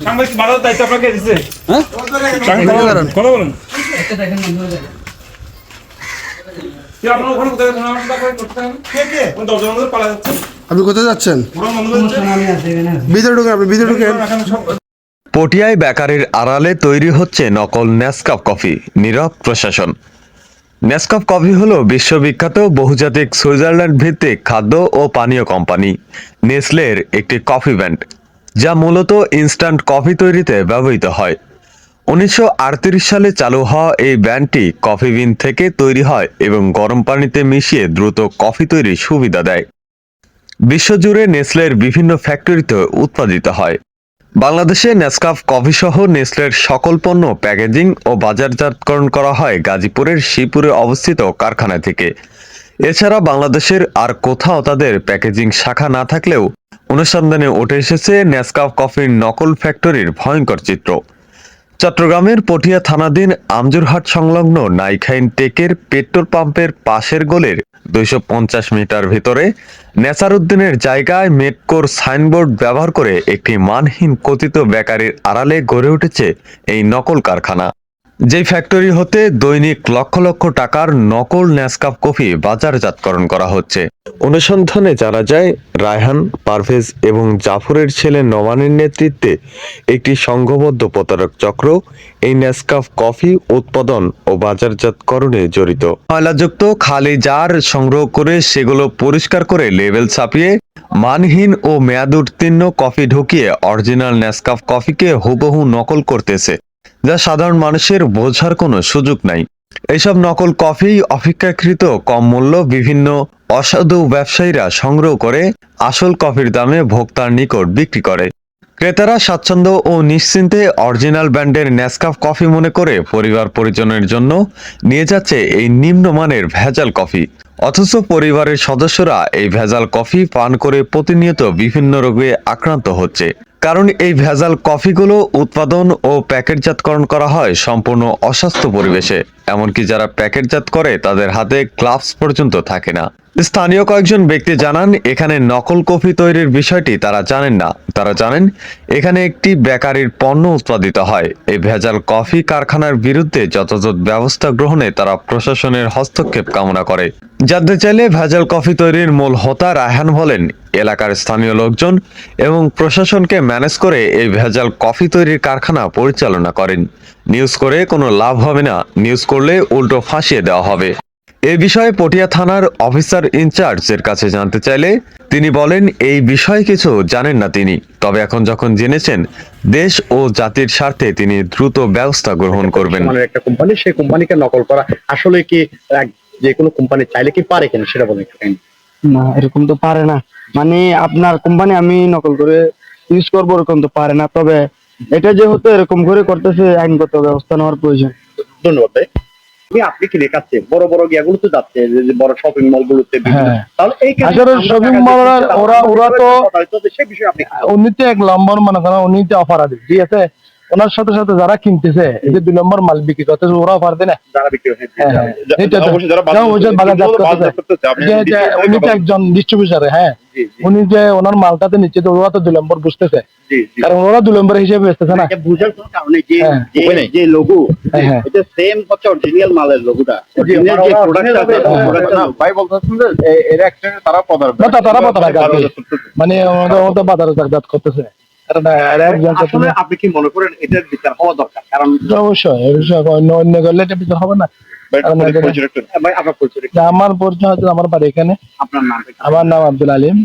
সাংবাদিক বাধার দায়িত্ব আপনাকে দিচ্ছে। হ্যাঁ কথা বলুন। কি আপনার ওখানে কোথায় যাচ্ছেন? আমার ব্যাপারে করতে হবে। কে কোন দরজার মধ্যে পালা যাচ্ছে? আপনি কোথায় যাচ্ছেন? পুরো বন্ধ হচ্ছে। ভিতরে ঢুকেন, আপনি ভিতরে ঢুকেন। এখানে সব পটিয়ায় বেকারির আড়ালে তৈরি হচ্ছে নকল নেসকাফ কফি, নীরব প্রশাসন। নেসকাফ কফি হলো বিশ্ববিখ্যাত বহুজাতিক সুইজারল্যান্ড ভিত্তিক খাদ্য ও পানীয় কোম্পানি নেসলের একটি কফি ব্র্যান্ড, যা মূলত ইনস্ট্যান্ট কফি তৈরিতে ব্যবহৃত হয়। 1938 সালে চালু হওয়া এই ব্র্যান্ডটি কফি বিন থেকে তৈরি হয় এবং গরম পানিতে মিশিয়ে দ্রুত কফি তৈরির সুবিধা দেয়। বিশ্বজুড়ে নেসলের বিভিন্ন ফ্যাক্টরিতে উৎপাদিত হয়। বাংলাদেশে নেসকাফ কফি সহ নেসলের সকল পণ্য প্যাকেজিং ও বাজারজাতকরণ করা হয় গাজীপুরের শ্রীপুরে অবস্থিত কারখানা থেকে। এছাড়া বাংলাদেশের আর কোথাও তাদের প্যাকেজিং শাখা না থাকলেও অনুসন্ধানে উঠে এসেছে নেসকাফ কফির নকল ফ্যাক্টরির ভয়ঙ্কর চিত্র। চট্টগ্রামের পটিয়া থানাধীন আমজুরহাট সংলগ্ন নাইখাইন টেকের পেট্রোল পাম্পের পাশের গোলের 250 মিটার ভিতরে নেসারউদ্দিনের জায়গায় মেটকোর সাইনবোর্ড ব্যবহার করে একটি মানহীন কথিত বেকারির আড়ালে গড়ে উঠেছে এই নকল কারখানা, যেই ফ্যাক্টরি হতে দৈনিক লক্ষ লক্ষ টাকার নকল নেসকাফ কফি বাজারজাতকরণ করা হচ্ছে। অনুসন্ধানে জানা যায়, রায়হান, পারভেজ এবং জাফরের ছেলে নোমানের নেতৃত্বে একটি সংঘবদ্ধ প্রতারক চক্র এই নেসকাফ কফি উৎপাদন ও বাজারজাতকরণে জড়িত। ময়লাযুক্ত খালি জার সংগ্রহ করে সেগুলো পরিষ্কার করে লেবেল ছাপিয়ে মানহীন ও মেয়াদ উত্তীর্ণ কফি ঢুকিয়ে অরিজিনাল নেসকাফ কফিকে হুবহু নকল করতেছে, যা সাধারণ মানুষের বোঝার কোনো সুযোগ নাই। এইসব নকল কফি অপেক্ষাকৃত কম মূল্য বিভিন্ন অসাধু ব্যবসায়ীরা সংগ্রহ করে আসল কফির দামে ভোক্তার নিকট বিক্রি করে। ক্রেতারা স্বাচ্ছন্দ্য ও নিশ্চিন্তে অরিজিনাল ব্র্যান্ডের নেসকাফ কফি মনে করে পরিবার পরিজনের জন্য নিয়ে যাচ্ছে এই নিম্নমানের ভেজাল কফি, অথচ পরিবারের সদস্যরা এই ভেজাল কফি পান করে প্রতিনিয়ত বিভিন্ন রোগে আক্রান্ত হচ্ছে। কারণ এই ভেজাল কফিগুলো উৎপাদন ও প্যাকেটজাতকরণ করা হয় সম্পূর্ণ অস্বাস্থ্য পরিবেশে, এমনকি যারা প্যাকেটজাত করে তাদের হাতে গ্লাভস পর্যন্ত থাকে না। স্থানীয় কয়েকজন ব্যক্তি জানান, এখানে নকল কফি তৈরির বিষয়টি তারা জানেন না। তারা জানেন এখানে একটি বেকারির পণ্য উৎপাদিত হয়। এই ভেজাল কফি কারখানার বিরুদ্ধে যথাযথ ব্যবস্থা গ্রহণে তারা প্রশাসনের হস্তক্ষেপ কামনা করে। জানতে চাইলে ভেজাল কফি তৈরির মূল হোতা রায়হান বলেন, এলাকার স্থানীয় লোকজন এবং প্রশাসনকে ম্যানেজ করে এই ভেজাল কফি তৈরির কারখানা পরিচালনা করেন। নিউজ করে কোনো লাভ হবে না, নিউজ করলে উল্টো ফাঁসিয়ে দেওয়া হবে। এ বিষয়ে পটিয়া থানার অফিসার ইনচার্জের কাছে জানতে চাইলে তিনি বলেন, এই বিষয়ে কিছু জানেন না তিনি, তবে এখন যখন জেনেছেন দেশ ও জাতির স্বার্থে তিনি দ্রুত ব্যবস্থা গ্রহণ করবেন। একটা কোম্পানি, সেই কোম্পানিকে নকল করা আসলে কি যে কোনো কোম্পানি চাইলে কি পারে কিনা সেটা বলেন একটু। না, এরকম তো পারে না। মানে আপনার কোম্পানি আমি নকল করে ইউজ করবো এরকম তো পারে না। তবে এটা যেহেতু এরকম করে করতেছে, আইনগত ব্যবস্থা নেওয়ার প্রয়োজন। ধন্যবাদ ভাই। আপনি কি দেখাচ্ছে বড় বড় গিয়াগুলো তো যাচ্ছে, যে বড় শপিং মল গুলোতে, তাহলে এই আসলে শপিং মল ওরা তো সেই বিষয়ে আপনি উন্নতি 1 নম্বর মনে করেন উন্নতি অফার আছে, ঠিক আছে। ওনার সাথে সাথে যারা কিনতেছে, এই যে 2 নম্বর মাল বিক্রি করতেছে, ওরা অফার দেয় না। যারা বিক্রি উনি তো একজন ডিস্ট্রিবিউটার, হ্যাঁ, উনি যে ওনার মালটাতে নিচ্ছে, ওরা তো 2 নম্বর বুঝতেছে, কারণ ওরা 2 নম্বর হিসেবে বেচতেছে না। বুঝার কারণে যে লোগো এটা সেম হচ্ছে অরিজিনাল মালের লোগোটা, অরিজিনাল যে প্রোডাক্ট আছে ভাই বলতেছেন যে এর একটা তারা মানে ওদের বাজারজাত করতেছে। আপনি কি মনে করেন এটার বিচার হওয়া দরকার? কারণ অবশ্যই অন্য করলে এটা বিচার হবে না। আমার পরিচয় হচ্ছে, আমার বাড়ি এখানে। আপনার নাম? আমার নাম আব্দুল আলিম।